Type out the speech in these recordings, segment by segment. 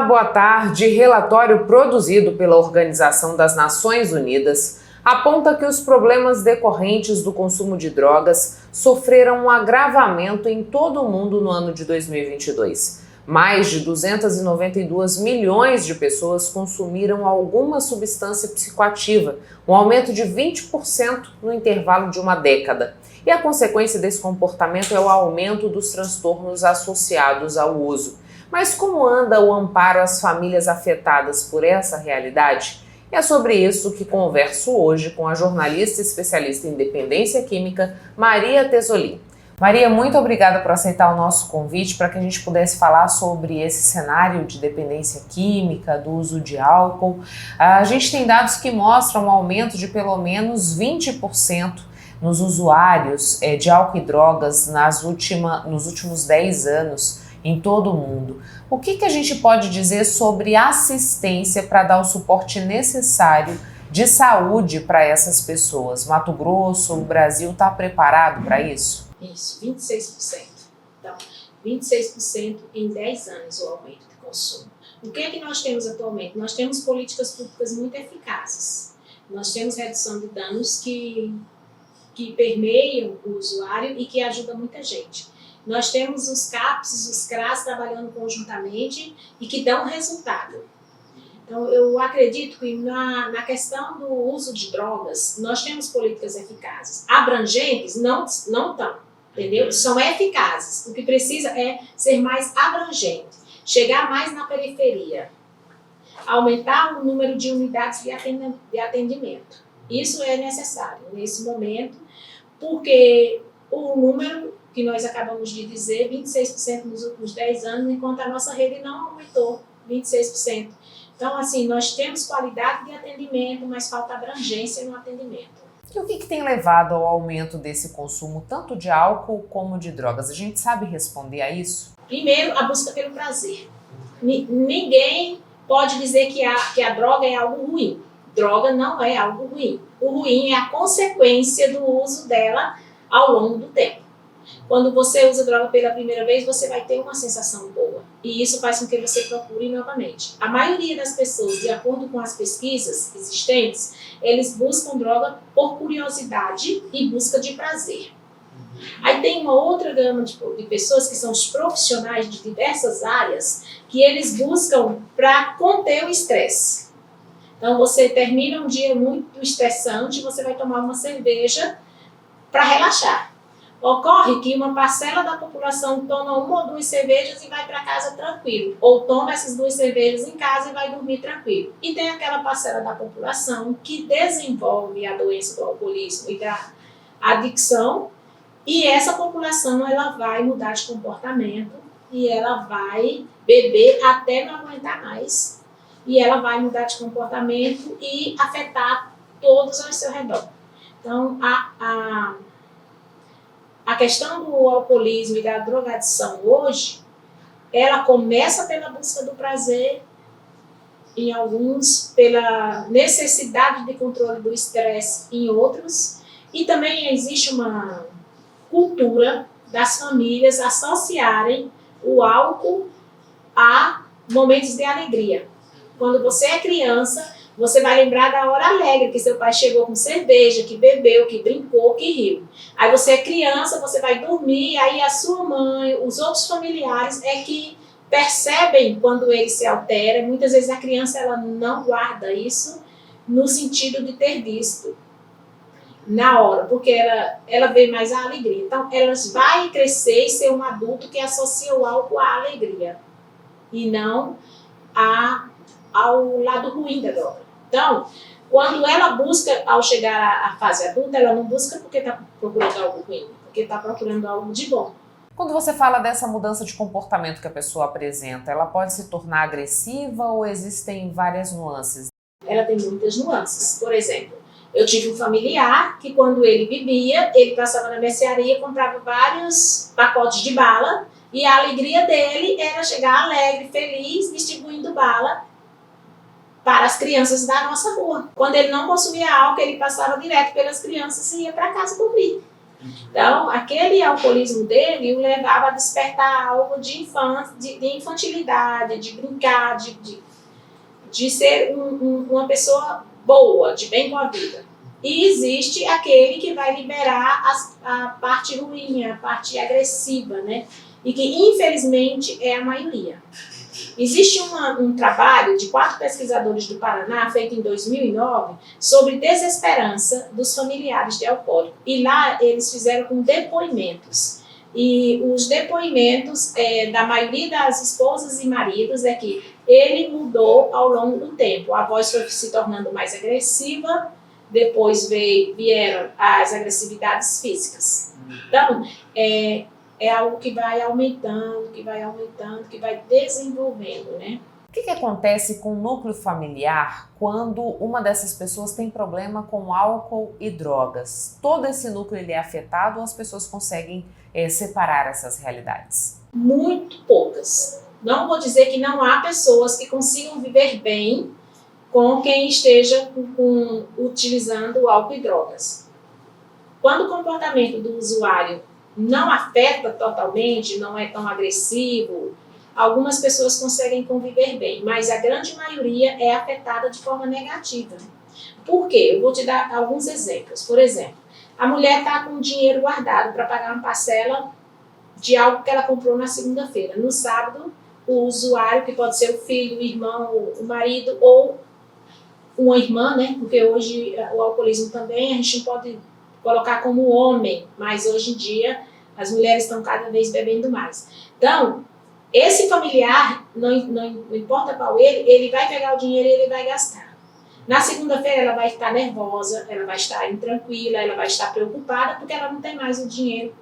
boa tarde. Relatório produzido pela Organização das Nações Unidas aponta que os problemas decorrentes do consumo de drogas sofreram um agravamento em todo o mundo no ano de 2022. Mais de 292 milhões de pessoas consumiram alguma substância psicoativa, um aumento de 20% no intervalo de uma década. E a consequência desse comportamento é o aumento dos transtornos associados ao uso. Mas como anda o amparo às famílias afetadas por essa realidade? E é sobre isso que converso hoje com a jornalista especialista em dependência química, Maria Tesolin. Maria, muito obrigada por aceitar o nosso convite para que a gente pudesse falar sobre esse cenário de dependência química, do uso de álcool. A gente tem dados que mostram um aumento de pelo menos 20% nos usuários de álcool e drogas nos últimos 10 anos em todo o mundo. O que a gente pode dizer sobre assistência para dar o suporte necessário de saúde para essas pessoas? Mato Grosso, o Brasil está preparado para isso? Isso, 26%. Então, 26% em 10 anos o aumento de consumo. O que é que nós temos atualmente? Nós temos políticas públicas muito eficazes. Nós temos redução de danos que permeiam o usuário e que ajudam muita gente. Nós temos os CAPs, os CRAS trabalhando conjuntamente e que dão resultado. Então, eu acredito que na questão do uso de drogas, nós temos políticas eficazes. Abrangentes não estão, entendeu? São eficazes. O que precisa é ser mais abrangente, chegar mais na periferia, aumentar o número de unidades de atendimento. Isso é necessário nesse momento, porque o número que nós acabamos de dizer, 26% nos últimos 10 anos, enquanto a nossa rede não aumentou 26%. Então, assim, nós temos qualidade de atendimento, mas falta abrangência no atendimento. E o que tem levado ao aumento desse consumo, tanto de álcool como de drogas? A gente sabe responder a isso? Primeiro, a busca pelo prazer. Ninguém pode dizer que a droga é algo ruim. Droga não é algo ruim. O ruim é a consequência do uso dela ao longo do tempo. Quando você usa droga pela primeira vez, você vai ter uma sensação boa. E isso faz com que você procure novamente. A maioria das pessoas, de acordo com as pesquisas existentes, eles buscam droga por curiosidade e busca de prazer. Aí tem uma outra gama de pessoas que são os profissionais de diversas áreas, que eles buscam para conter o estresse. Então você termina um dia muito estressante, você vai tomar uma cerveja para relaxar. Ocorre que uma parcela da população toma uma ou duas cervejas e vai para casa tranquilo, ou toma essas duas cervejas em casa e vai dormir tranquilo. E tem aquela parcela da população que desenvolve a doença do alcoolismo e da adicção, e essa população ela vai mudar de comportamento e ela vai beber até não aguentar mais, e ela vai mudar de comportamento e afetar todos ao seu redor. Então, a questão do alcoolismo e da drogadição hoje, ela começa pela busca do prazer, em alguns pela necessidade de controle do estresse, em outros, e também existe uma cultura das famílias associarem o álcool a momentos de alegria. Quando você é criança, você vai lembrar da hora alegre, que seu pai chegou com cerveja, que bebeu, que brincou, que riu. Aí você é criança, você vai dormir, aí a sua mãe, os outros familiares é que percebem quando ele se altera. Muitas vezes a criança ela não guarda isso no sentido de ter visto na hora, porque ela vê mais a alegria. Então, ela vai crescer e ser um adulto que associa o álcool à alegria e não ao lado ruim da droga. Então, quando ela busca, ao chegar à fase adulta, ela não busca porque está procurando algo ruim, porque está procurando algo de bom. Quando você fala dessa mudança de comportamento que a pessoa apresenta, ela pode se tornar agressiva ou existem várias nuances? Ela tem muitas nuances. Por exemplo, eu tive um familiar que quando ele bebia, ele passava na mercearia, comprava vários pacotes de bala e a alegria dele era chegar alegre, feliz, distribuindo bala para as crianças da nossa rua. Quando ele não consumia álcool, ele passava direto pelas crianças e ia para casa dormir. Então, aquele alcoolismo dele o levava a despertar algo de infância, de infantilidade, de brincar, de ser uma pessoa boa, de bem com a vida. E existe aquele que vai liberar a parte ruim, a parte agressiva, né? E que, infelizmente, é a maioria. Existe um trabalho de 4 pesquisadores do Paraná, feito em 2009, sobre desesperança dos familiares de alcoólico. E lá eles fizeram com depoimentos. E os depoimentos da maioria das esposas e maridos é que ele mudou ao longo do tempo. A voz foi se tornando mais agressiva, depois vieram as agressividades físicas. Então, é algo que vai aumentando, que vai desenvolvendo, né? O que acontece com o núcleo familiar quando uma dessas pessoas tem problema com álcool e drogas? Todo esse núcleo ele é afetado ou as pessoas conseguem separar essas realidades? Muito poucas. Não vou dizer que não há pessoas que consigam viver bem com quem esteja utilizando álcool e drogas. Quando o comportamento do usuário não afeta totalmente, não é tão agressivo, algumas pessoas conseguem conviver bem, mas a grande maioria é afetada de forma negativa. Por quê? Eu vou te dar alguns exemplos. Por exemplo, a mulher está com dinheiro guardado para pagar uma parcela de algo que ela comprou na segunda-feira. No sábado, o usuário, que pode ser o filho, o irmão, o marido ou uma irmã, né? Porque hoje o alcoolismo também a gente não pode colocar como homem, mas hoje em dia as mulheres estão cada vez bebendo mais. Então, esse familiar, não importa qual ele vai pegar o dinheiro e ele vai gastar. Na segunda-feira ela vai estar nervosa, ela vai estar intranquila, ela vai estar preocupada porque ela não tem mais o dinheiro.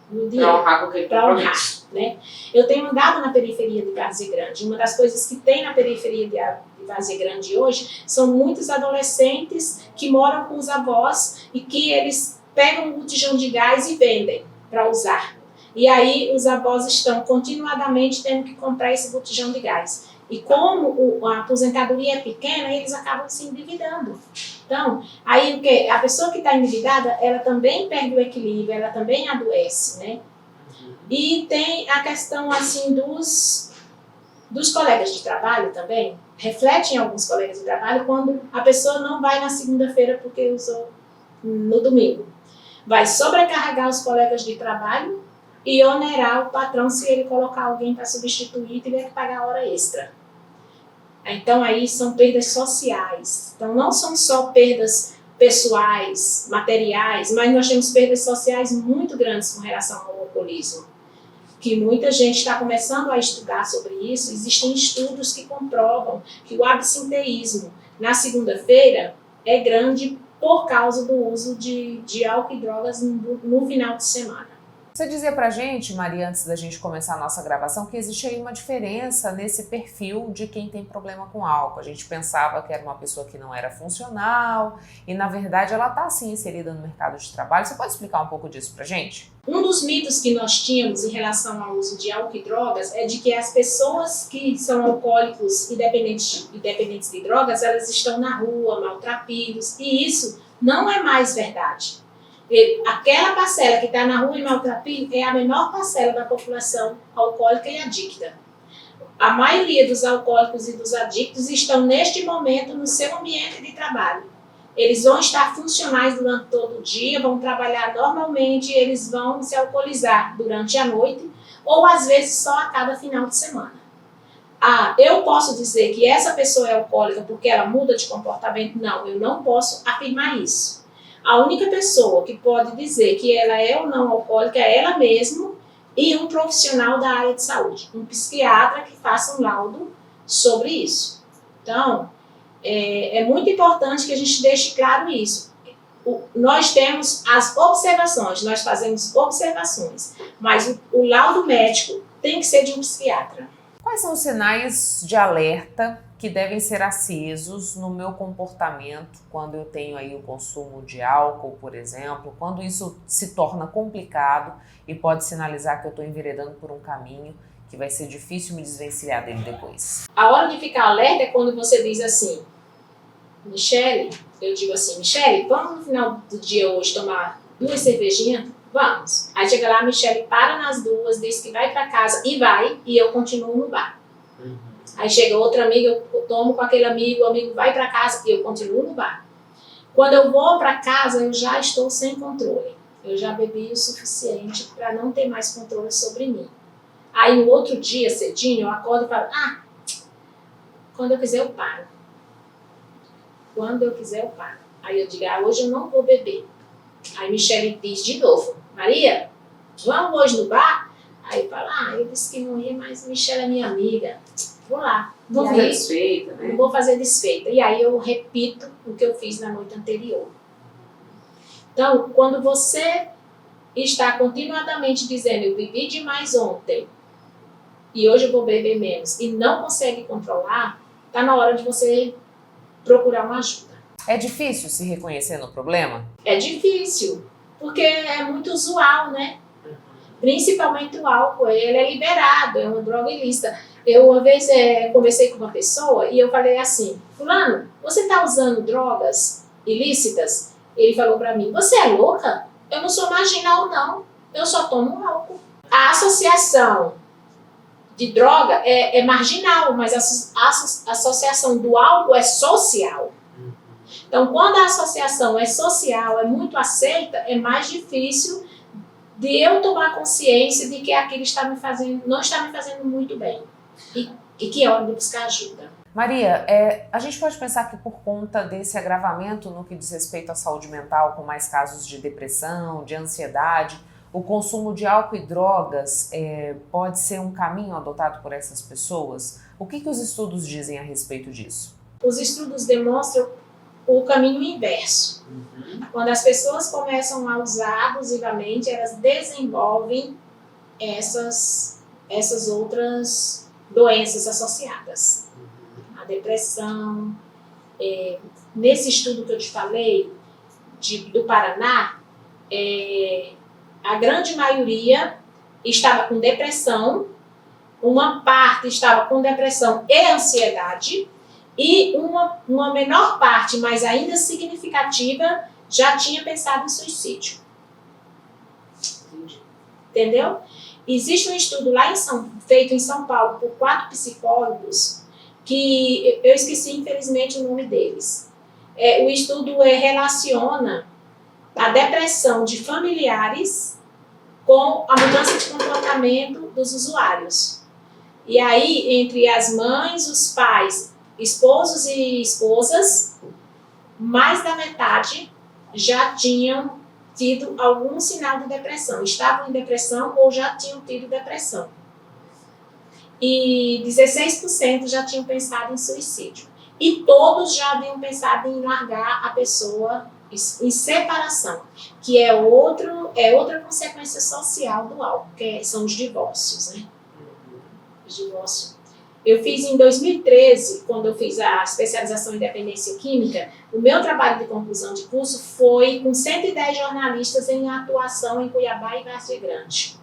Para honrar com aquele compromisso. Né? Eu tenho andado na periferia de Várzea Grande. Uma das coisas que tem na periferia de Várzea Grande hoje são muitos adolescentes que moram com os avós e que eles pegam um botijão de gás e vendem para usar. E aí os avós estão continuadamente tendo que comprar esse botijão de gás. E como a aposentadoria é pequena, eles acabam se endividando. Então, aí o que? A pessoa que está endividada, ela também perde o equilíbrio, ela também adoece, né? E tem a questão, assim, dos colegas de trabalho também. Reflete em alguns colegas de trabalho quando a pessoa não vai na segunda-feira porque usou no domingo. Vai sobrecarregar os colegas de trabalho e onerar o patrão se ele colocar alguém para substituir e tiver que pagar hora extra. Então, aí são perdas sociais. Então, não são só perdas pessoais, materiais, mas nós temos perdas sociais muito grandes com relação ao alcoolismo. Que muita gente está começando a estudar sobre isso. Existem estudos que comprovam que o absenteísmo na segunda-feira é grande por causa do uso de álcool e drogas no final de semana. Você dizia pra gente, Maria, antes da gente começar a nossa gravação, que existe aí uma diferença nesse perfil de quem tem problema com álcool. A gente pensava que era uma pessoa que não era funcional e, na verdade, ela está, sim, inserida no mercado de trabalho. Você pode explicar um pouco disso pra gente? Um dos mitos que nós tínhamos em relação ao uso de álcool e drogas é de que as pessoas que são alcoólicos e dependentes de drogas, elas estão na rua, maltrapilhos, e isso não é mais verdade. Aquela parcela que está na rua e maltrapilho é a menor parcela da população alcoólica e adicta. A maioria dos alcoólicos e dos adictos estão neste momento no seu ambiente de trabalho. Eles vão estar funcionais durante todo o dia, vão trabalhar normalmente, eles vão se alcoolizar durante a noite ou às vezes só a cada final de semana. Eu posso dizer que essa pessoa é alcoólica porque ela muda de comportamento? Não, eu não posso afirmar isso. A única pessoa que pode dizer que ela é ou não alcoólica é ela mesma e um profissional da área de saúde, um psiquiatra que faça um laudo sobre isso. Então, é muito importante que a gente deixe claro isso. Nós temos as observações, nós fazemos observações, mas o laudo médico tem que ser de um psiquiatra. Quais são os sinais de alerta que devem ser acesos no meu comportamento quando eu tenho aí o consumo de álcool, por exemplo, quando isso se torna complicado e pode sinalizar que eu estou enveredando por um caminho que vai ser difícil me desvencilhar dele depois? A hora de ficar alerta é quando você diz assim, Michele, eu digo assim, Michele, vamos no final do dia hoje tomar 2 cervejinhas? Vamos. Aí chega lá, a Michele para nas 2, diz que vai para casa e vai, e eu continuo no bar. Aí chega outra amiga, eu tomo com aquele amigo, o amigo vai para casa e eu continuo no bar. Quando eu vou para casa, eu já estou sem controle. Eu já bebi o suficiente para não ter mais controle sobre mim. Aí no outro dia, cedinho, eu acordo e falo, quando eu quiser eu paro. Quando eu quiser eu paro. Aí eu digo, hoje eu não vou beber. Aí Michele diz de novo, Maria, vamos hoje no bar? Aí eu falo, eu disse que não ia, mas Michele é minha amiga. Vou lá. Vou fazer desfeita, né? Não vou fazer desfeita. E aí eu repito o que eu fiz na noite anterior. Então, quando você está continuadamente dizendo, eu bebi demais ontem e hoje eu vou beber menos, e não consegue controlar, está na hora de você procurar uma ajuda. É difícil se reconhecer no problema? É difícil, porque é muito usual, né? Principalmente o álcool, ele é liberado, é uma droga ilícita. Eu uma vez conversei com uma pessoa e eu falei assim, fulano, você está usando drogas ilícitas? Ele falou para mim, você é louca? Eu não sou marginal não, eu só tomo álcool. A associação de droga é marginal, mas a associação do álcool é social. Então, quando a associação é social, é muito aceita, é mais difícil de eu tomar consciência de que aquilo não está me fazendo muito bem e que é hora de buscar ajuda. Maria, a gente pode pensar que por conta desse agravamento no que diz respeito à saúde mental, com mais casos de depressão, de ansiedade, o consumo de álcool e drogas pode ser um caminho adotado por essas pessoas? O que os estudos dizem a respeito disso? Os estudos demonstram o caminho inverso. Quando as pessoas começam a usar abusivamente, elas desenvolvem essas outras doenças associadas. A depressão. Nesse estudo que eu te falei, do Paraná, a grande maioria estava com depressão, uma parte estava com depressão e ansiedade, e uma menor parte, mas ainda significativa, já tinha pensado em suicídio. Entendeu? Existe um estudo lá feito em São Paulo por 4 psicólogos, que eu esqueci infelizmente o nome deles. O estudo relaciona a depressão de familiares com a mudança de comportamento dos usuários. E aí, entre as mães, os pais, esposos e esposas, mais da metade já tinham tido algum sinal de depressão, estavam em depressão ou já tinham tido depressão. E 16% já tinham pensado em suicídio. E todos já haviam pensado em largar a pessoa em separação, que é outra consequência social do álcool, que são os divórcios, né? Os divórcios. Eu fiz em 2013, quando eu fiz a especialização em dependência química, o meu trabalho de conclusão de curso foi com 110 jornalistas em atuação em Cuiabá e Várzea Grande.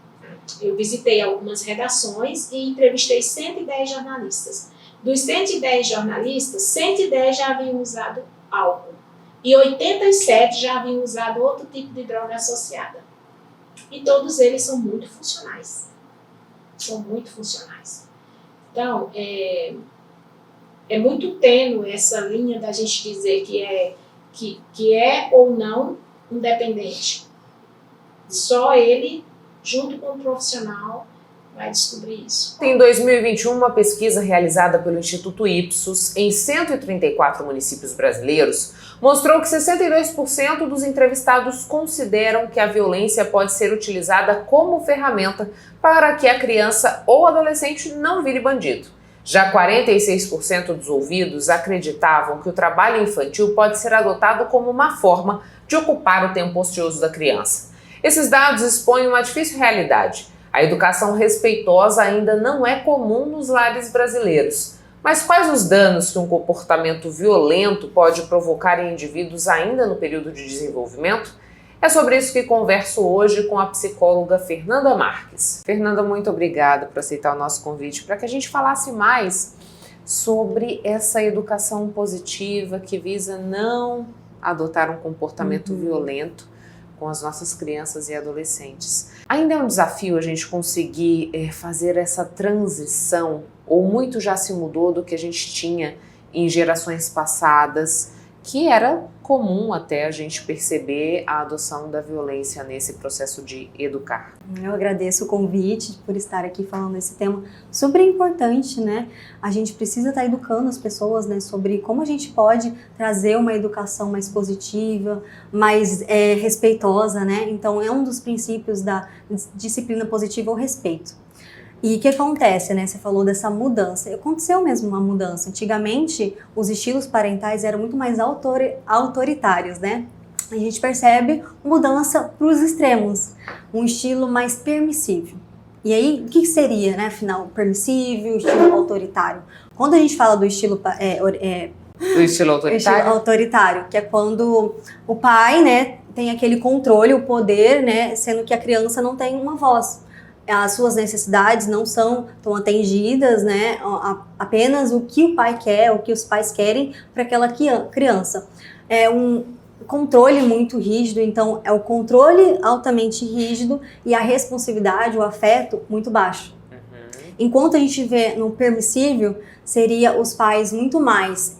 Eu visitei algumas redações e entrevistei 110 jornalistas. Dos 110 jornalistas, 110 já haviam usado álcool e 87 já haviam usado outro tipo de droga associada. E todos eles são muito funcionais. São muito funcionais. Então, é muito tênue essa linha da gente dizer que é ou não um dependente. Só ele, junto com o profissional, vai descobrir isso. Em 2021, uma pesquisa realizada pelo Instituto Ipsos em 134 municípios brasileiros mostrou que 62% dos entrevistados consideram que a violência pode ser utilizada como ferramenta para que a criança ou adolescente não vire bandido. Já 46% dos ouvidos acreditavam que o trabalho infantil pode ser adotado como uma forma de ocupar o tempo ocioso da criança. Esses dados expõem uma difícil realidade. A educação respeitosa ainda não é comum nos lares brasileiros. Mas quais os danos que um comportamento violento pode provocar em indivíduos ainda no período de desenvolvimento? É sobre isso que converso hoje com a psicóloga Fernanda Marques. Fernanda, muito obrigada por aceitar o nosso convite para que a gente falasse mais sobre essa educação positiva que visa não adotar um comportamento violento, com as nossas crianças e adolescentes. Ainda é um desafio a gente conseguir fazer essa transição, ou muito já se mudou do que a gente tinha em gerações passadas, que era comum até a gente perceber a adoção da violência nesse processo de educar. Eu agradeço o convite por estar aqui falando desse tema super importante, né? A gente precisa estar educando as pessoas, né, sobre como a gente pode trazer uma educação mais positiva, mais respeitosa, né? Então é um dos princípios da disciplina positiva o respeito. E o que acontece, né? Você falou dessa mudança. Aconteceu mesmo uma mudança. Antigamente, os estilos parentais eram muito mais autoritários, né? A gente percebe mudança para os extremos. Um estilo mais permissível. E aí, o que seria, né? Afinal, permissível, estilo autoritário. Quando a gente fala do estilo... Do estilo autoritário? Estilo autoritário, que é quando o pai, né, tem aquele controle, o poder, né? Sendo que a criança não tem uma voz. As suas necessidades não são tão atendidas, né? Apenas o que o pai quer, o que os pais querem para aquela criança. É um controle muito rígido, então é o controle altamente rígido e a responsividade, o afeto muito baixo. Enquanto a gente vê no permissível, seria os pais muito mais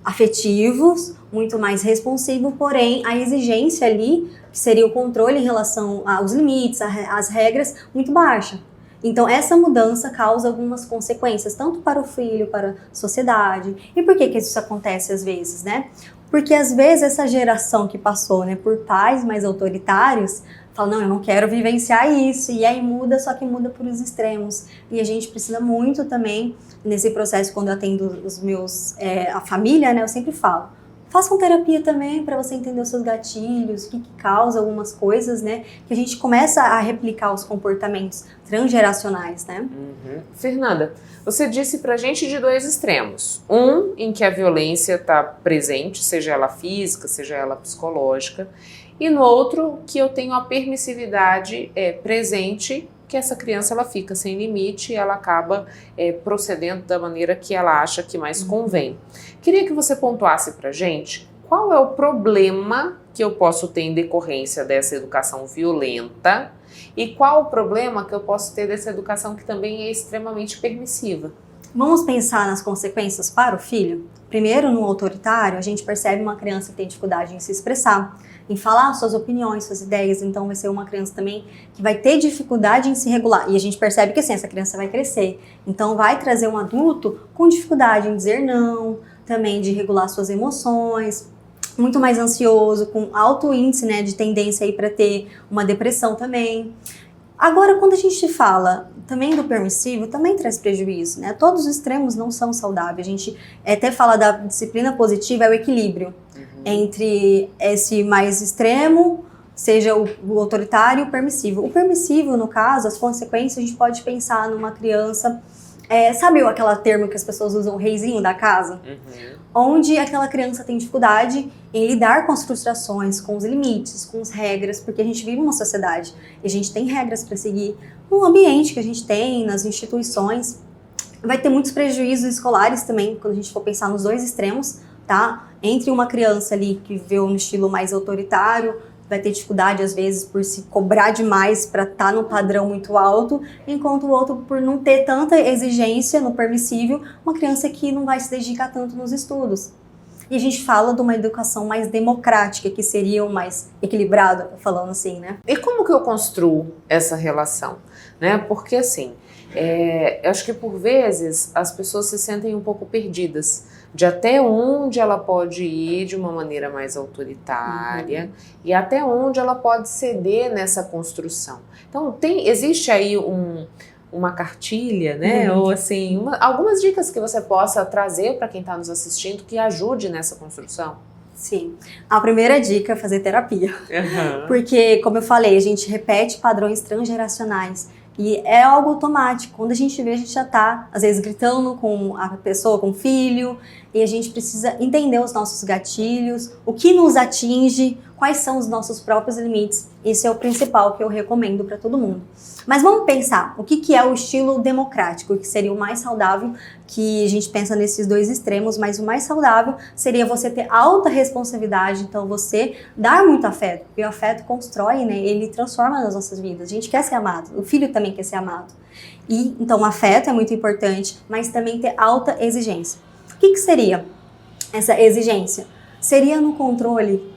afetivos, muito mais responsivos, porém a exigência ali, que seria o controle em relação aos limites, às regras, muito baixa. Então essa mudança causa algumas consequências, tanto para o filho, para a sociedade. E por que isso acontece às vezes, né? Porque às vezes essa geração que passou, né, por pais mais autoritários, fala, não, eu não quero vivenciar isso, e aí muda, só que muda para os extremos. E a gente precisa muito também, nesse processo, quando eu atendo os meus, a família, né, eu sempre falo, façam terapia também para você entender os seus gatilhos, o que causa algumas coisas, né, que a gente começa a replicar os comportamentos transgeracionais, né. Fernanda, você disse pra gente de dois extremos. Um, em que a violência está presente, seja ela física, seja ela psicológica, e no outro, que eu tenho a permissividade presente, que essa criança ela fica sem limite e ela acaba procedendo da maneira que ela acha que mais convém. Queria que você pontuasse pra gente qual é o problema que eu posso ter em decorrência dessa educação violenta e qual o problema que eu posso ter dessa educação que também é extremamente permissiva. Vamos pensar nas consequências para o filho? Primeiro, no autoritário, a gente percebe uma criança que tem dificuldade em se expressar, em falar suas opiniões, suas ideias, então vai ser uma criança também que vai ter dificuldade em se regular. E a gente percebe que assim, essa criança vai crescer, então vai trazer um adulto com dificuldade em dizer não, também de regular suas emoções, muito mais ansioso, com alto índice, né, de tendência aí para ter uma depressão também. Agora, quando a gente fala também do permissivo, também traz prejuízo, né? Todos os extremos não são saudáveis. A gente até fala da disciplina positiva, é o equilíbrio entre esse mais extremo, seja o autoritário e o permissivo. O permissivo, no caso, as consequências, a gente pode pensar numa criança, sabe aquele termo que as pessoas usam, o reizinho da casa? Onde aquela criança tem dificuldade em lidar com as frustrações, com os limites, com as regras, porque a gente vive uma sociedade e a gente tem regras para seguir no ambiente que a gente tem, nas instituições. Vai ter muitos prejuízos escolares também, quando a gente for pensar nos dois extremos, tá? Entre uma criança ali que viveu no estilo mais autoritário, vai ter dificuldade às vezes por se cobrar demais para estar no padrão muito alto, enquanto o outro por não ter tanta exigência no permissível, uma criança que não vai se dedicar tanto nos estudos. E a gente fala de uma educação mais democrática, que seria o mais equilibrado, falando assim, né? E como que eu construo essa relação? Né? Porque assim, eu acho que por vezes as pessoas se sentem um pouco perdidas de até onde ela pode ir de uma maneira mais autoritária e até onde ela pode ceder nessa construção. Então existe aí uma cartilha, né? Ou assim, algumas dicas que você possa trazer para quem está nos assistindo que ajude nessa construção? Sim. A primeira dica é fazer terapia. Porque, como eu falei, a gente repete padrões transgeracionais. E é algo automático. Quando a gente vê, a gente já tá, às vezes, gritando com a pessoa, com o filho. E a gente precisa entender os nossos gatilhos, o que nos atinge, quais são os nossos próprios limites. Esse é o principal que eu recomendo para todo mundo. Mas vamos pensar, o que é o estilo democrático, que seria o mais saudável, que a gente pensa nesses dois extremos, mas o mais saudável seria você ter alta responsabilidade, então você dar muito afeto, porque o afeto constrói, né, ele transforma nas nossas vidas. A gente quer ser amado, o filho também quer ser amado. E então o afeto é muito importante, mas também ter alta exigência. O que seria essa exigência? Seria no controle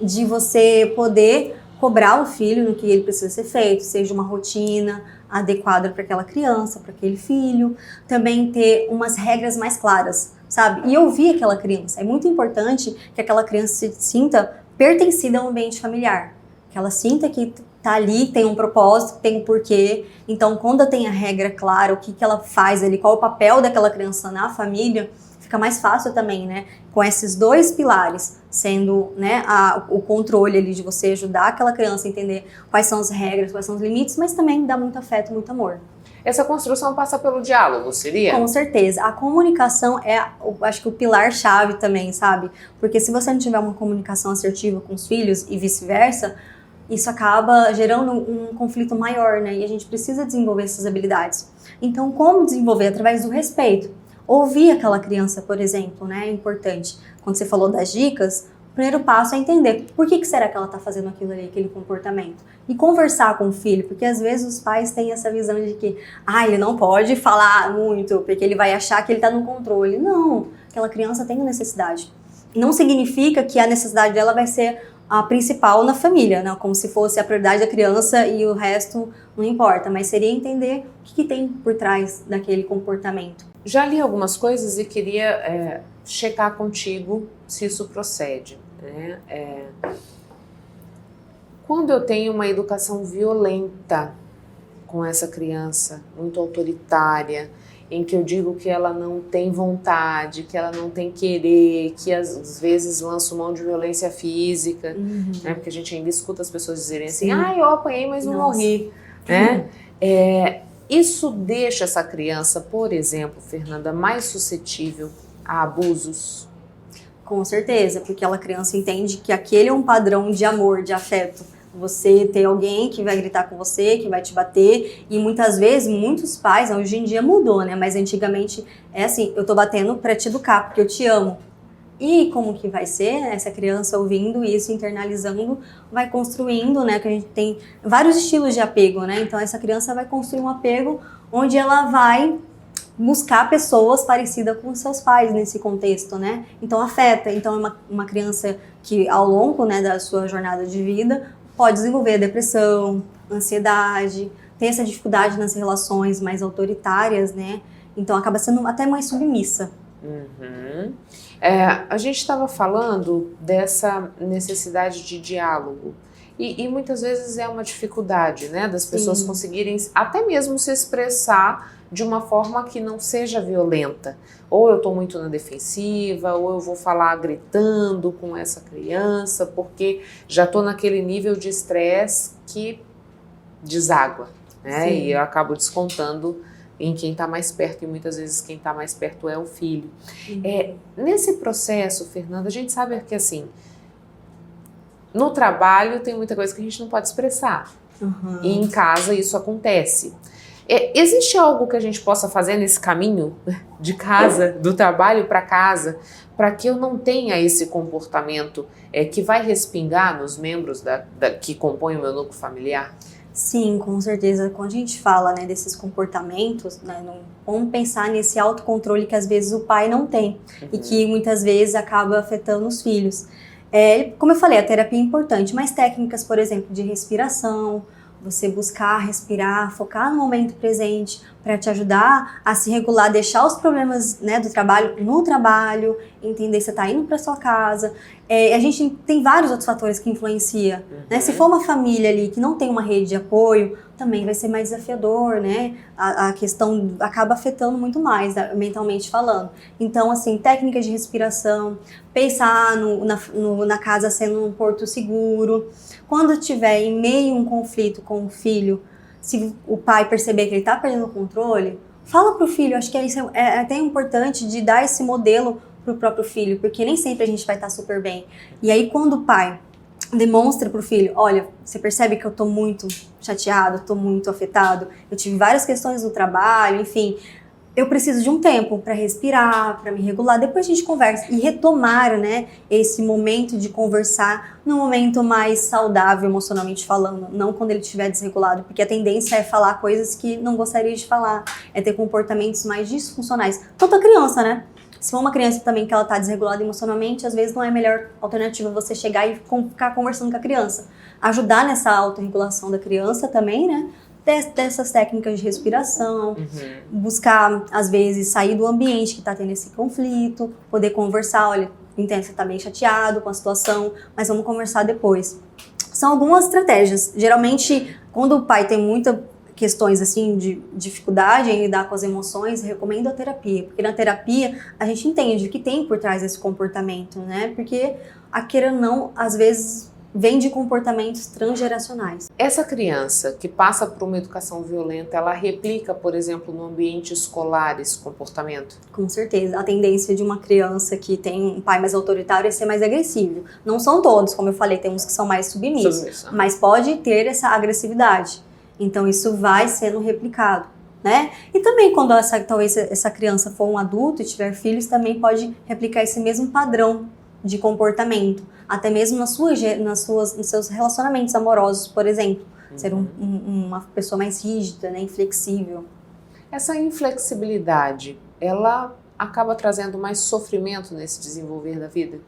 de você poder cobrar o filho no que ele precisa ser feito, seja uma rotina adequada para aquela criança, para aquele filho, também ter umas regras mais claras, sabe? E ouvir aquela criança. É muito importante que aquela criança se sinta pertencida ao ambiente familiar, que ela sinta que tá ali, tem um propósito, tem um porquê. Então, quando tem a regra clara, o que ela faz ali, qual o papel daquela criança na família, fica mais fácil também, né? Com esses dois pilares, sendo, né, o controle ali de você ajudar aquela criança a entender quais são as regras, quais são os limites, mas também dá muito afeto, muito amor. Essa construção passa pelo diálogo, seria? Com certeza. A comunicação é, acho que o pilar-chave também, sabe? Porque se você não tiver uma comunicação assertiva com os filhos e vice-versa, isso acaba gerando um conflito maior, né? E a gente precisa desenvolver essas habilidades. Então, como desenvolver? Através do respeito. Ouvir aquela criança, por exemplo, né? É importante. Quando você falou das dicas, o primeiro passo é entender por que será que ela está fazendo aquilo ali, aquele comportamento. E conversar com o filho, porque às vezes os pais têm essa visão de que ele não pode falar muito, porque ele vai achar que ele está no controle. Não, aquela criança tem necessidade. Não significa que a necessidade dela vai ser a principal na família, né? Como se fosse a prioridade da criança e o resto não importa, mas seria entender o que tem por trás daquele comportamento. Já li algumas coisas e queria checar contigo se isso procede, né? Quando eu tenho uma educação violenta com essa criança, muito autoritária, em que eu digo que ela não tem vontade, que ela não tem querer, que às vezes lanço mão de violência física, né? Porque a gente ainda escuta as pessoas dizerem assim, eu apanhei, mas não morri, né? Isso deixa essa criança, por exemplo, Fernanda, mais suscetível a abusos? Com certeza, porque aquela criança entende que aquele é um padrão de amor, de afeto. Você ter alguém que vai gritar com você, que vai te bater, e muitas vezes, muitos pais, hoje em dia mudou, né? Mas antigamente é assim, eu tô batendo pra te educar, porque eu te amo. E como que vai ser, né? Essa criança ouvindo isso, internalizando, vai construindo, né? Que a gente tem vários estilos de apego, né? Então essa criança vai construir um apego onde ela vai buscar pessoas parecidas com seus pais nesse contexto, né? Então afeta. Então é uma criança que ao longo, né, da sua jornada de vida pode desenvolver depressão, ansiedade, ter essa dificuldade nas relações mais autoritárias, né? Então acaba sendo até mais submissa. A gente estava falando dessa necessidade de diálogo e muitas vezes é uma dificuldade, né, das pessoas conseguirem até mesmo se expressar de uma forma que não seja violenta. Ou eu estou muito na defensiva, ou eu vou falar gritando com essa criança, porque já estou naquele nível de estresse que deságua, né? E eu acabo descontando em quem está mais perto, e muitas vezes quem está mais perto é o filho. Nesse processo, Fernanda, a gente sabe que assim, no trabalho tem muita coisa que a gente não pode expressar. E em casa isso acontece. Existe algo que a gente possa fazer nesse caminho de casa, do trabalho para casa, para que eu não tenha esse comportamento que vai respingar nos membros que compõem o meu núcleo familiar? Sim, com certeza. Quando a gente fala, né, desses comportamentos, né, vamos pensar nesse autocontrole que às vezes o pai não tem e que muitas vezes acaba afetando os filhos. Como eu falei, a terapia é importante, mas técnicas, por exemplo, de respiração, você buscar respirar, focar no momento presente para te ajudar a se regular, deixar os problemas, né, do trabalho no trabalho, entender se você está indo para sua casa. A gente tem vários outros fatores que influenciam, né? Se for uma família ali que não tem uma rede de apoio, também vai ser mais desafiador, né? A questão acaba afetando muito mais, mentalmente falando. Então, assim, técnicas de respiração, pensar na casa sendo um porto seguro. Quando estiver em meio a um conflito com o filho, se o pai perceber que ele está perdendo o controle, fala para o filho. Acho que isso é até importante de dar esse modelo pro próprio filho, porque nem sempre a gente vai estar super bem. E aí quando o pai demonstra pro filho, olha, você percebe que eu tô muito chateado, tô muito afetado, eu tive várias questões no trabalho, enfim, eu preciso de um tempo para respirar, para me regular, depois a gente conversa. E retomar, né, esse momento de conversar num momento mais saudável emocionalmente falando, não quando ele estiver desregulado, porque a tendência é falar coisas que não gostaria de falar, é ter comportamentos mais disfuncionais. Tanto a criança, né? Se for uma criança também que ela tá desregulada emocionalmente, às vezes não é a melhor alternativa você chegar e ficar conversando com a criança. Ajudar nessa autorregulação da criança também, né? Dessas técnicas de respiração, buscar, às vezes, sair do ambiente que tá tendo esse conflito, poder conversar, olha, entendo que você tá bem chateado com a situação, mas vamos conversar depois. São algumas estratégias. Geralmente, quando o pai tem muitas questões assim de dificuldade em lidar com as emoções, recomendo a terapia, porque na terapia a gente entende o que tem por trás desse comportamento, né? Porque a queira ou não, às vezes vem de comportamentos transgeracionais. Essa criança que passa por uma educação violenta, ela replica, por exemplo, no ambiente escolar esse comportamento? Com certeza. A tendência de uma criança que tem um pai mais autoritário é ser mais agressivo. Não são todos, como eu falei, tem uns que são mais submissos, mas pode ter essa agressividade. Então isso vai sendo replicado, né? E também quando talvez essa criança for um adulto e tiver filhos, também pode replicar esse mesmo padrão de comportamento, até mesmo nos seus relacionamentos amorosos, por exemplo, ser uma pessoa mais rígida, né, inflexível. Essa inflexibilidade, ela acaba trazendo mais sofrimento nesse desenvolver da vida?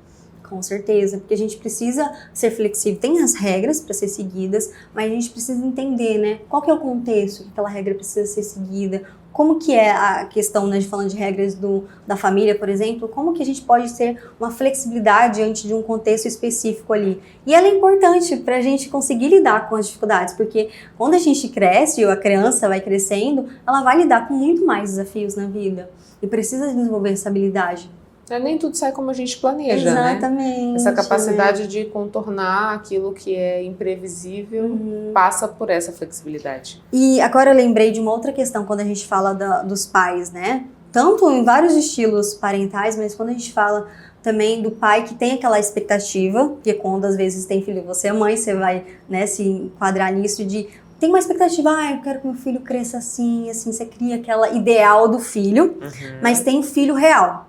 Com certeza, porque a gente precisa ser flexível, tem as regras para ser seguidas, mas a gente precisa entender, né, qual que é o contexto que aquela regra precisa ser seguida, como que é a questão, né, falando de regras da família, por exemplo, como que a gente pode ter uma flexibilidade diante de um contexto específico ali. E ela é importante para a gente conseguir lidar com as dificuldades, porque quando a gente cresce, ou a criança vai crescendo, ela vai lidar com muito mais desafios na vida e precisa desenvolver essa habilidade. Nem tudo sai como a gente planeja, Exatamente, né? Essa capacidade de contornar aquilo que é imprevisível passa por essa flexibilidade. E agora eu lembrei de uma outra questão quando a gente fala dos pais, né? Tanto em vários estilos parentais, mas quando a gente fala também do pai que tem aquela expectativa, que quando às vezes tem filho, você é mãe, você vai, né, se enquadrar nisso de... Tem uma expectativa, eu quero que meu filho cresça assim, você cria aquela ideal do filho, mas tem o filho real.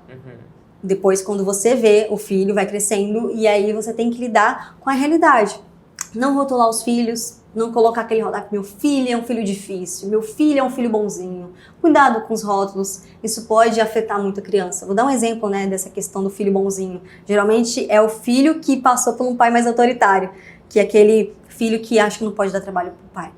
Depois, quando você vê, o filho vai crescendo e aí você tem que lidar com a realidade. Não rotular os filhos, não colocar aquele rótulo, meu filho é um filho difícil, meu filho é um filho bonzinho. Cuidado com os rótulos, isso pode afetar muito a criança. Vou dar um exemplo, né, dessa questão do filho bonzinho. Geralmente é o filho que passou por um pai mais autoritário, que é aquele filho que acha que não pode dar trabalho pro pai.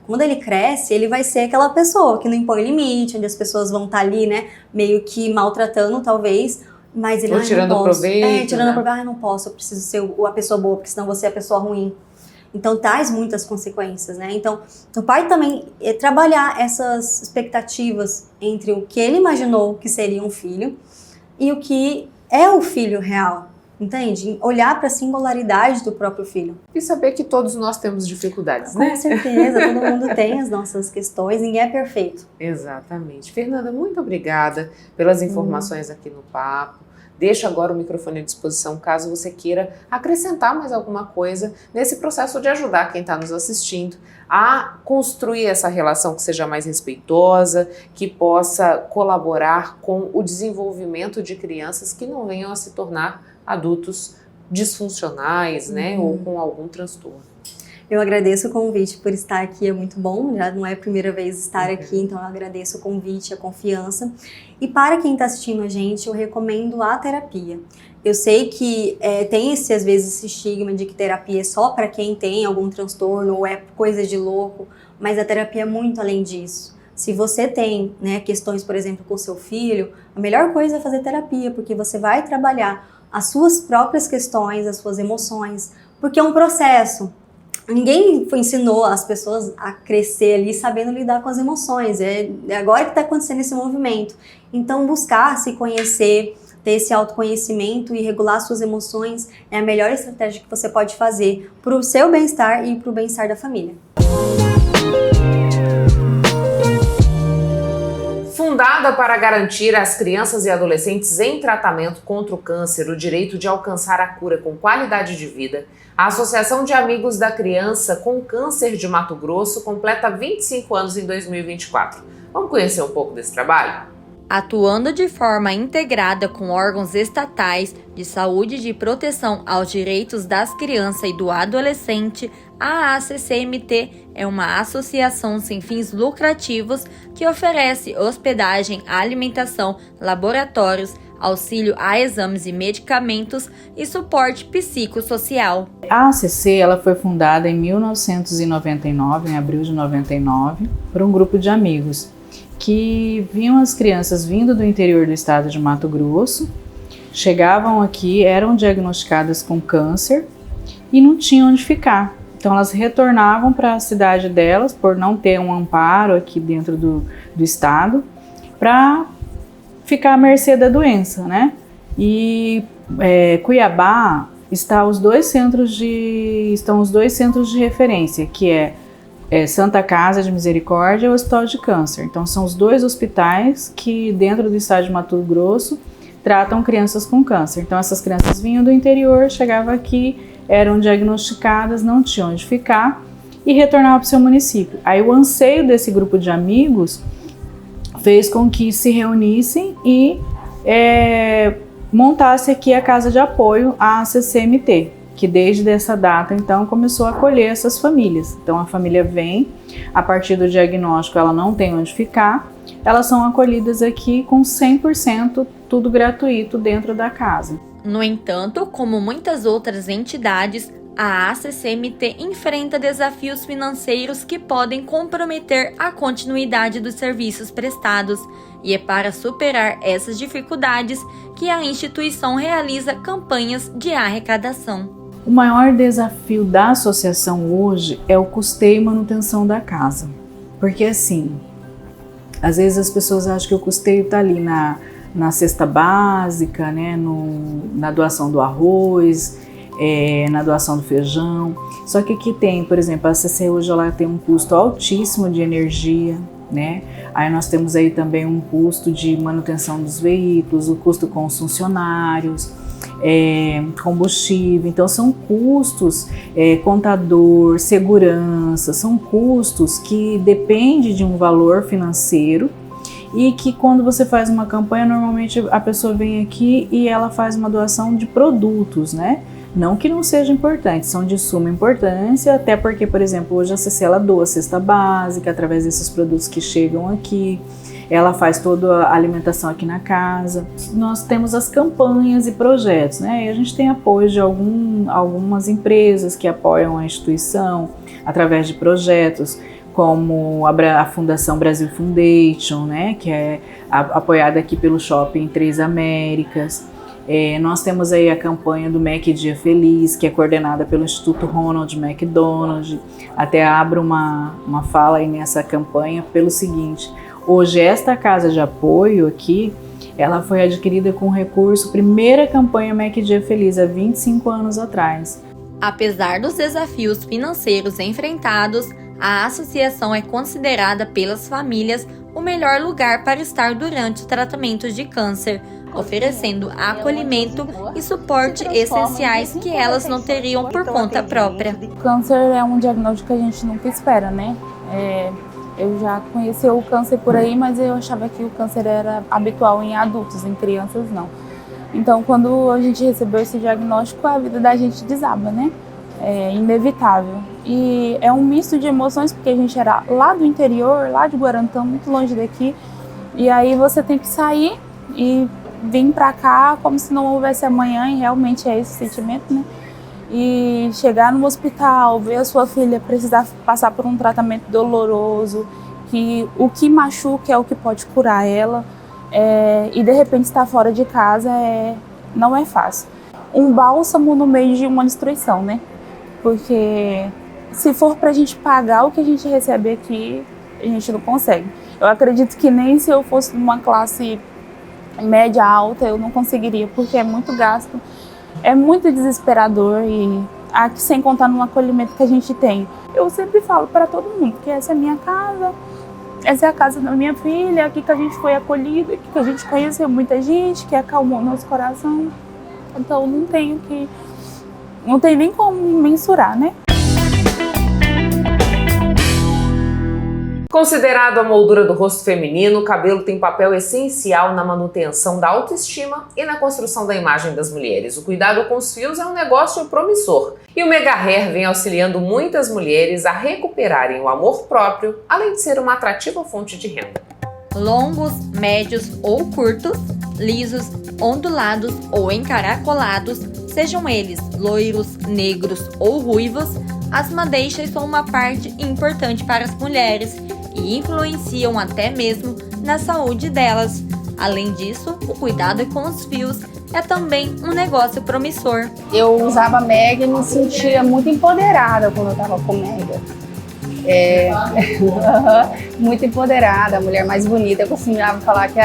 Quando ele cresce, ele vai ser aquela pessoa que não impõe limite, onde as pessoas vão estar ali, né, meio que maltratando, talvez, mas ele tirando proveito. Tirando proveito, eu não posso, eu preciso ser a pessoa boa, porque senão você é a pessoa ruim. Então traz muitas consequências, né? Então o pai também trabalhar essas expectativas entre o que ele imaginou que seria um filho e o que é o filho real, entende? Olhar para a singularidade do próprio filho. E saber que todos nós temos dificuldades, né? Com certeza, todo mundo tem as nossas questões, ninguém é perfeito. Exatamente. Fernanda, muito obrigada pelas informações aqui no Papo. Deixo agora o microfone à disposição caso você queira acrescentar mais alguma coisa nesse processo de ajudar quem está nos assistindo a construir essa relação que seja mais respeitosa, que possa colaborar com o desenvolvimento de crianças que não venham a se tornar adultos disfuncionais, né, ou com algum transtorno. Eu agradeço o convite por estar aqui, é muito bom, já não é a primeira vez estar aqui, então eu agradeço o convite, a confiança. E para quem está assistindo a gente, eu recomendo a terapia. Eu sei que tem às vezes esse estigma de que terapia é só para quem tem algum transtorno ou é coisa de louco, mas a terapia é muito além disso. Se você tem, né, questões, por exemplo, com seu filho, a melhor coisa é fazer terapia, porque você vai trabalhar as suas próprias questões, as suas emoções, porque é um processo. Ninguém ensinou as pessoas a crescer ali sabendo lidar com as emoções. É agora que está acontecendo esse movimento. Então, buscar se conhecer, ter esse autoconhecimento e regular suas emoções é a melhor estratégia que você pode fazer para o seu bem-estar e para o bem-estar da família. Fundada para garantir às crianças e adolescentes em tratamento contra o câncer o direito de alcançar a cura com qualidade de vida, a Associação de Amigos da Criança com Câncer de Mato Grosso completa 25 anos em 2024. Vamos conhecer um pouco desse trabalho? Atuando de forma integrada com órgãos estatais de saúde e de proteção aos direitos das crianças e do adolescente, a ACCMT é uma associação sem fins lucrativos que oferece hospedagem, alimentação, laboratórios, auxílio a exames e medicamentos e suporte psicossocial. A ACC ela foi fundada em 1999, em abril de 99, por um grupo de amigos que viam as crianças vindo do interior do estado de Mato Grosso, chegavam aqui, eram diagnosticadas com câncer e não tinham onde ficar. Então elas retornavam para a cidade delas, por não ter um amparo aqui dentro do estado, para ficar à mercê da doença, né? E Cuiabá estão os dois centros de referência, que é Santa Casa de Misericórdia e o Hospital de Câncer. Então são os dois hospitais que dentro do estado de Mato Grosso tratam crianças com câncer. Então essas crianças vinham do interior, chegavam aqui, eram diagnosticadas, não tinham onde ficar e retornavam para o seu município. Aí o anseio desse grupo de amigos fez com que se reunissem e montasse aqui a Casa de Apoio, a ACCMT, que desde essa data, então, começou a acolher essas famílias. Então, a família vem, a partir do diagnóstico ela não tem onde ficar, elas são acolhidas aqui com 100% tudo gratuito dentro da casa. No entanto, como muitas outras entidades, a ACCMT enfrenta desafios financeiros que podem comprometer a continuidade dos serviços prestados, e é para superar essas dificuldades que a instituição realiza campanhas de arrecadação. O maior desafio da associação hoje é o custeio e manutenção da casa. Porque assim, às vezes as pessoas acham que o custeio está ali na cesta básica, né, na doação do arroz, na doação do feijão. Só que aqui tem, por exemplo, a ACC hoje ela tem um custo altíssimo de energia, né? Aí nós temos aí também um custo de manutenção dos veículos, o custo com os funcionários, combustível. Então são custos, contador, segurança, são custos que dependem de um valor financeiro e que quando você faz uma campanha, normalmente a pessoa vem aqui e ela faz uma doação de produtos, né? Não que não seja importante, são de suma importância, até porque, por exemplo, hoje a ACC ela doa cesta básica através desses produtos que chegam aqui, ela faz toda a alimentação aqui na casa. Nós temos as campanhas e projetos, né? E a gente tem apoio de algumas empresas que apoiam a instituição através de projetos, como a Fundação Brasil Foundation, né? Que é apoiada aqui pelo Shopping Três Américas. Nós temos aí a campanha do Mac Dia Feliz, que é coordenada pelo Instituto Ronald McDonald. Até abro uma fala aí nessa campanha pelo seguinte: hoje esta casa de apoio aqui, ela foi adquirida com recurso, primeira campanha Mac Dia Feliz, há 25 anos atrás. Apesar dos desafios financeiros enfrentados, a associação é considerada pelas famílias o melhor lugar para estar durante o tratamento de câncer, oferecendo acolhimento e suporte essenciais que elas não teriam por conta própria. Câncer é um diagnóstico que a gente nunca espera, né? Eu já conheci o câncer por aí, mas eu achava que o câncer era habitual em adultos, em crianças não. Então, quando a gente recebeu esse diagnóstico, a vida da gente desaba, né? É inevitável. E é um misto de emoções, porque a gente era lá do interior, lá de Guarantã, muito longe daqui. E aí você tem que sair e vir pra cá como se não houvesse amanhã, e realmente é esse sentimento, né? E chegar no hospital, ver a sua filha precisar passar por um tratamento doloroso, que o que machuca é o que pode curar ela, e de repente estar fora de casa não é fácil. Um bálsamo no meio de uma destruição, né? Porque se for pra gente pagar o que a gente recebe aqui, a gente não consegue. Eu acredito que nem se eu fosse numa classe média alta eu não conseguiria, porque é muito gasto, é muito desesperador, e aqui sem contar no acolhimento que a gente tem. Eu sempre falo para todo mundo que essa é minha casa, essa é a casa da minha filha, aqui que a gente foi acolhido, aqui que a gente conheceu muita gente, que acalmou nosso coração. Então não tem nem como mensurar, né? Considerado a moldura do rosto feminino, o cabelo tem papel essencial na manutenção da autoestima e na construção da imagem das mulheres. O cuidado com os fios é um negócio promissor e o Mega Hair vem auxiliando muitas mulheres a recuperarem o amor próprio, além de ser uma atrativa fonte de renda. Longos, médios ou curtos, lisos, ondulados ou encaracolados, sejam eles loiros, negros ou ruivos, as madeixas são uma parte importante para as mulheres e influenciam até mesmo na saúde delas. Além disso, o cuidado com os fios é também um negócio promissor. Eu usava Mega e me sentia muito empoderada quando eu estava com Mega. Muito empoderada, a mulher mais bonita. Eu costumava falar que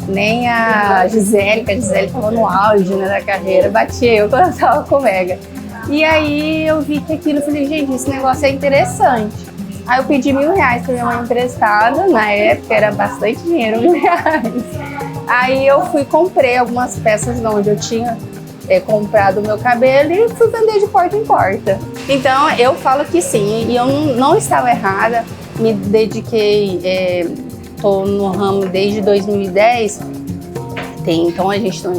nem a Gisele, que a Gisele estava no auge, né, da carreira, batia eu quando eu estava com Mega. E aí eu vi que aquilo, eu falei, gente, esse negócio é interessante. Aí eu pedi R$1.000 para minha mãe emprestada, na época era bastante dinheiro, R$1.000. Aí eu fui comprei algumas peças de onde eu tinha comprado o meu cabelo e fui vender de porta em porta. Então eu falo que sim, e eu não estava errada, me dediquei, estou no ramo desde 2010, então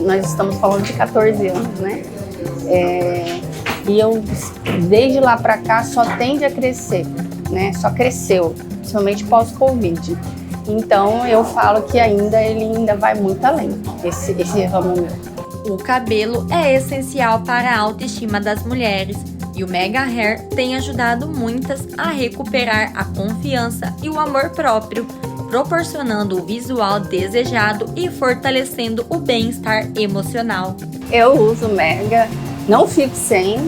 nós estamos falando de 14 anos, né? E eu, desde lá para cá, só tende a crescer, né? Só cresceu, principalmente pós-Covid. Então, eu falo que ele ainda vai muito além, esse ramo meu. O cabelo é essencial para a autoestima das mulheres e o Mega Hair tem ajudado muitas a recuperar a confiança e o amor próprio, proporcionando o visual desejado e fortalecendo o bem-estar emocional. Eu uso Mega. Não fico sem.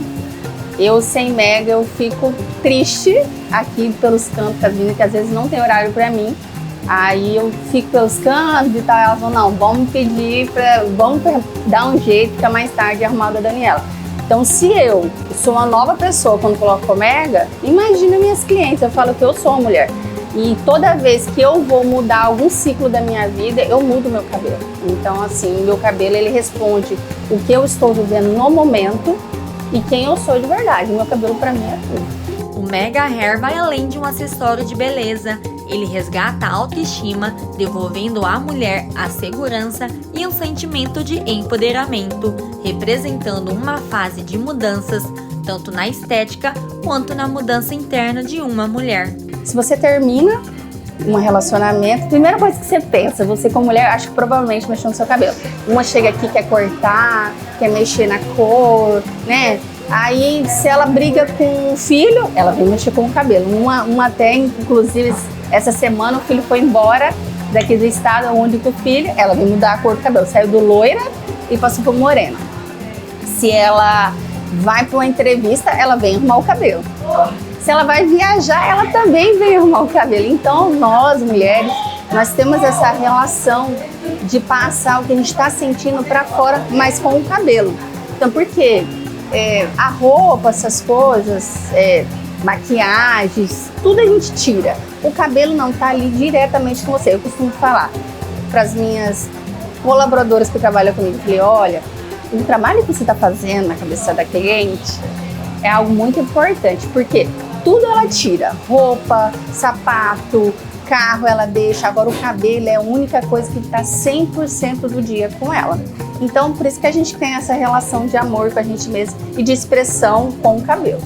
Eu sem Mega eu fico triste aqui pelos cantos da vida, que às vezes não tem horário para mim. Aí eu fico pelos cantos e tal. Elas falam, não, vamos dar um jeito, fica mais tarde arrumar da Daniela. Então, se eu sou uma nova pessoa quando coloco Mega, imagina minhas clientes, eu falo que eu sou uma mulher. E toda vez que eu vou mudar algum ciclo da minha vida, eu mudo meu cabelo. Então, assim, meu cabelo, ele responde o que eu estou vivendo no momento e quem eu sou de verdade. Meu cabelo, pra mim, é tudo. O Mega Hair vai além de um acessório de beleza. Ele resgata a autoestima, devolvendo à mulher a segurança e um sentimento de empoderamento, representando uma fase de mudanças, tanto na estética quanto na mudança interna de uma mulher. Se você termina um relacionamento, a primeira coisa que você pensa, você como mulher, acho que provavelmente mexeu no seu cabelo. Uma chega aqui, quer cortar, quer mexer na cor, né? Aí, se ela briga com o filho, ela vem mexer com o cabelo. Uma até, inclusive, essa semana o filho foi embora daqui do estado, onde com o filho, ela vem mudar a cor do cabelo. Saiu do loira e passou pro morena. Se ela vai para uma entrevista, ela vem arrumar o cabelo. Se ela vai viajar, ela também vem arrumar o cabelo. Então, nós, mulheres, nós temos essa relação de passar o que a gente está sentindo para fora, mas com o cabelo. Então, por quê? A roupa, essas coisas, maquiagens, tudo a gente tira. O cabelo não tá ali diretamente com você. Eu costumo falar para as minhas colaboradoras que trabalham comigo, falei, olha, o trabalho que você está fazendo na cabeça da cliente é algo muito importante, porque tudo ela tira, roupa, sapato, carro ela deixa, agora o cabelo é a única coisa que está 100% do dia com ela. Então, por isso que a gente tem essa relação de amor com a gente mesma e de expressão com o cabelo.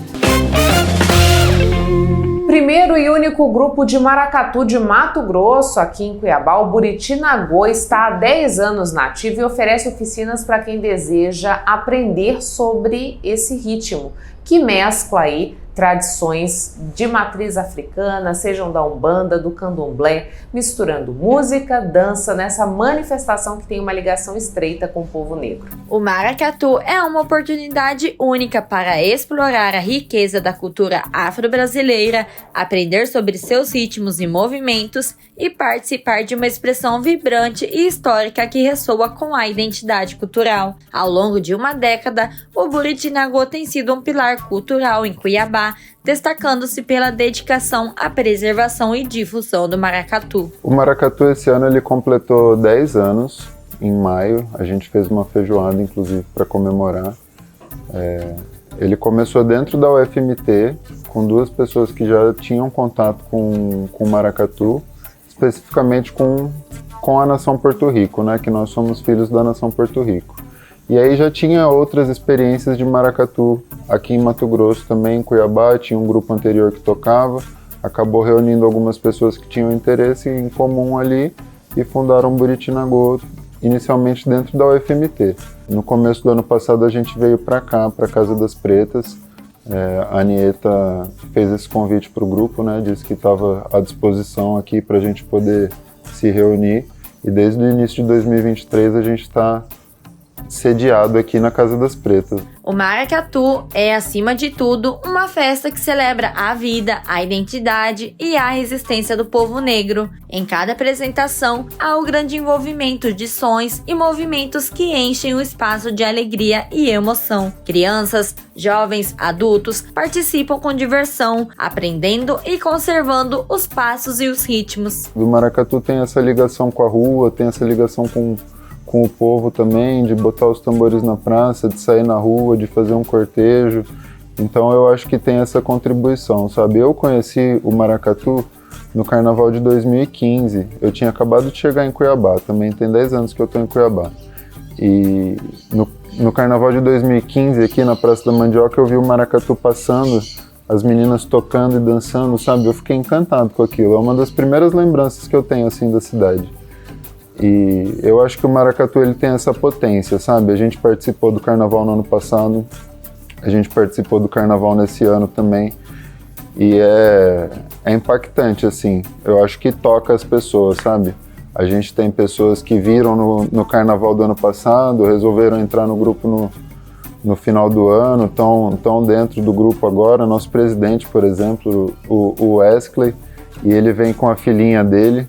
Primeiro e único grupo de maracatu de Mato Grosso, aqui em Cuiabá, o Buriti Nagô, está há 10 anos na ativa e oferece oficinas para quem deseja aprender sobre esse ritmo, que mescla aí tradições de matriz africana, sejam da Umbanda, do Candomblé, misturando música, dança nessa manifestação que tem uma ligação estreita com o povo negro. O maracatu é uma oportunidade única para explorar a riqueza da cultura afro-brasileira, aprender sobre seus ritmos e movimentos e participar de uma expressão vibrante e histórica que ressoa com a identidade cultural. Ao longo de uma década, o Buriti Nagô tem sido um pilar cultural em Cuiabá, Maringá, destacando-se pela dedicação à preservação e difusão do maracatu. O maracatu esse ano ele completou 10 anos, em maio. A gente fez uma feijoada, inclusive, para comemorar. Ele começou dentro da UFMT, com 2 pessoas que já tinham contato com o maracatu, especificamente com a nação Porto Rico, né, que nós somos filhos da nação Porto Rico. E aí já tinha outras experiências de maracatu aqui em Mato Grosso também, em Cuiabá, tinha um grupo anterior que tocava, acabou reunindo algumas pessoas que tinham interesse em comum ali e fundaram o Buritinagô, inicialmente dentro da UFMT. No começo do ano passado a gente veio para cá, para Casa das Pretas. A Anieta fez esse convite para o grupo, né, disse que estava à disposição aqui para a gente poder se reunir, e desde o início de 2023 a gente está sediado aqui na Casa das Pretas. O maracatu é, acima de tudo, uma festa que celebra a vida, a identidade e a resistência do povo negro. Em cada apresentação, há o grande envolvimento de sons e movimentos que enchem o espaço de alegria e emoção. Crianças, jovens, adultos participam com diversão, aprendendo e conservando os passos e os ritmos. O maracatu tem essa ligação com a rua, tem essa ligação com o povo também, de botar os tambores na praça, de sair na rua, de fazer um cortejo. Então eu acho que tem essa contribuição, sabe? Eu conheci o maracatu no Carnaval de 2015. Eu tinha acabado de chegar em Cuiabá, também tem 10 anos que eu estou em Cuiabá. E no Carnaval de 2015, aqui na Praça da Mandioca, eu vi o maracatu passando, as meninas tocando e dançando, sabe? Eu fiquei encantado com aquilo. É uma das primeiras lembranças que eu tenho, assim, da cidade. E eu acho que o maracatu ele tem essa potência, sabe? A gente participou do carnaval no ano passado, a gente participou do carnaval nesse ano também, e é impactante, assim. Eu acho que toca as pessoas, sabe? A gente tem pessoas que viram no carnaval do ano passado, resolveram entrar no grupo no final do ano, estão dentro do grupo agora. Nosso presidente, por exemplo, o Wesley, e ele vem com a filhinha dele.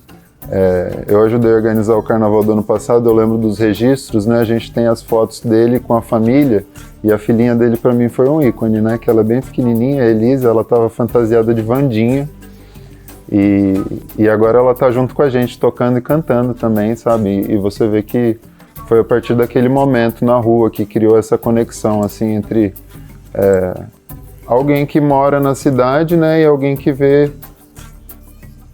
Eu ajudei a organizar o carnaval do ano passado, eu lembro dos registros, né? A gente tem as fotos dele com a família, e a filhinha dele para mim foi um ícone, né? Que ela é bem pequenininha, a Elisa, ela estava fantasiada de Wandinha, e agora ela tá junto com a gente, tocando e cantando também, sabe? E você vê que foi a partir daquele momento na rua que criou essa conexão, assim, entre alguém que mora na cidade, né? E alguém que vê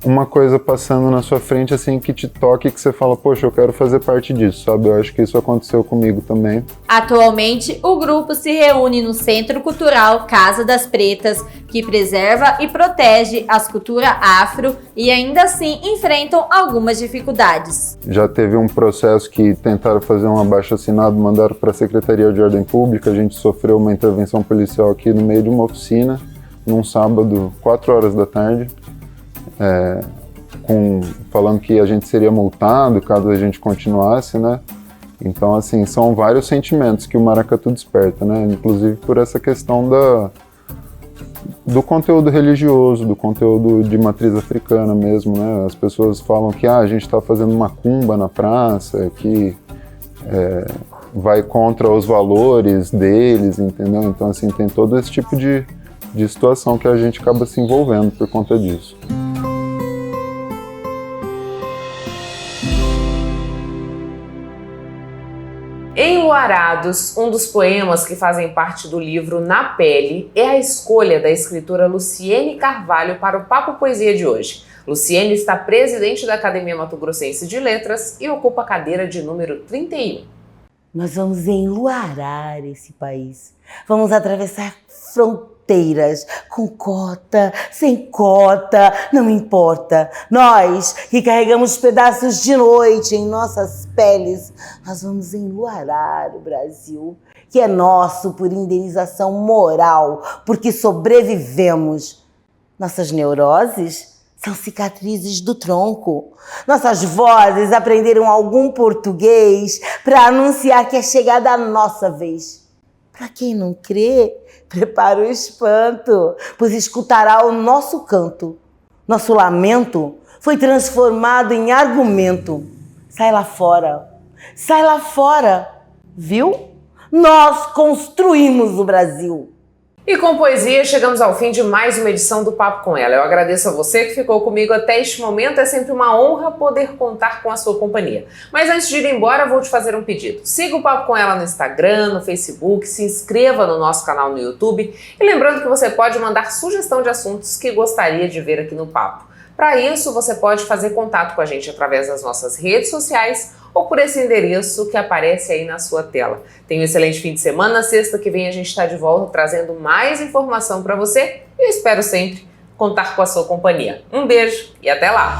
uma coisa passando na sua frente, assim, que te toca e que você fala, poxa, eu quero fazer parte disso, sabe? Eu acho que isso aconteceu comigo também. Atualmente, o grupo se reúne no Centro Cultural Casa das Pretas, que preserva e protege as culturas afro e ainda assim enfrentam algumas dificuldades. Já teve um processo que tentaram fazer um abaixo-assinado, mandaram para a Secretaria de Ordem Pública, a gente sofreu uma intervenção policial aqui no meio de uma oficina, num sábado, 4 horas da tarde. Falando que a gente seria multado caso a gente continuasse, né? Então, assim, são vários sentimentos que o maracatu desperta, né? Inclusive por essa questão do conteúdo religioso, do conteúdo de matriz africana mesmo, né? As pessoas falam que a gente está fazendo macumba na praça, que vai contra os valores deles, entendeu? Então, assim, tem todo esse tipo de situação que a gente acaba se envolvendo por conta disso. Enluarados, um dos poemas que fazem parte do livro Na Pele, é a escolha da escritora Luciene Carvalho para o Papo Poesia de hoje. Luciene está presidente da Academia Mato Grossense de Letras e ocupa a cadeira de número 31. Nós vamos enluarar esse país. Vamos atravessar fronteiras, com cota, sem cota, não importa. Nós que carregamos pedaços de noite em nossas peles, nós vamos enluarar o Brasil, que é nosso por indenização moral, porque sobrevivemos. Nossas neuroses são cicatrizes do tronco. Nossas vozes aprenderam algum português para anunciar que é chegada a nossa vez. Para quem não crê, prepara o espanto, pois escutará o nosso canto. Nosso lamento foi transformado em argumento. Sai lá fora, viu? Nós construímos o Brasil. E com poesia, chegamos ao fim de mais uma edição do Papo com Ela. Eu agradeço a você que ficou comigo até este momento. É sempre uma honra poder contar com a sua companhia. Mas antes de ir embora, vou te fazer um pedido. Siga o Papo com Ela no Instagram, no Facebook, se inscreva no nosso canal no YouTube. E lembrando que você pode mandar sugestão de assuntos que gostaria de ver aqui no Papo. Para isso, você pode fazer contato com a gente através das nossas redes sociais ou por esse endereço que aparece aí na sua tela. Tenha um excelente fim de semana. Sexta que vem a gente está de volta trazendo mais informação para você e eu espero sempre contar com a sua companhia. Um beijo e até lá!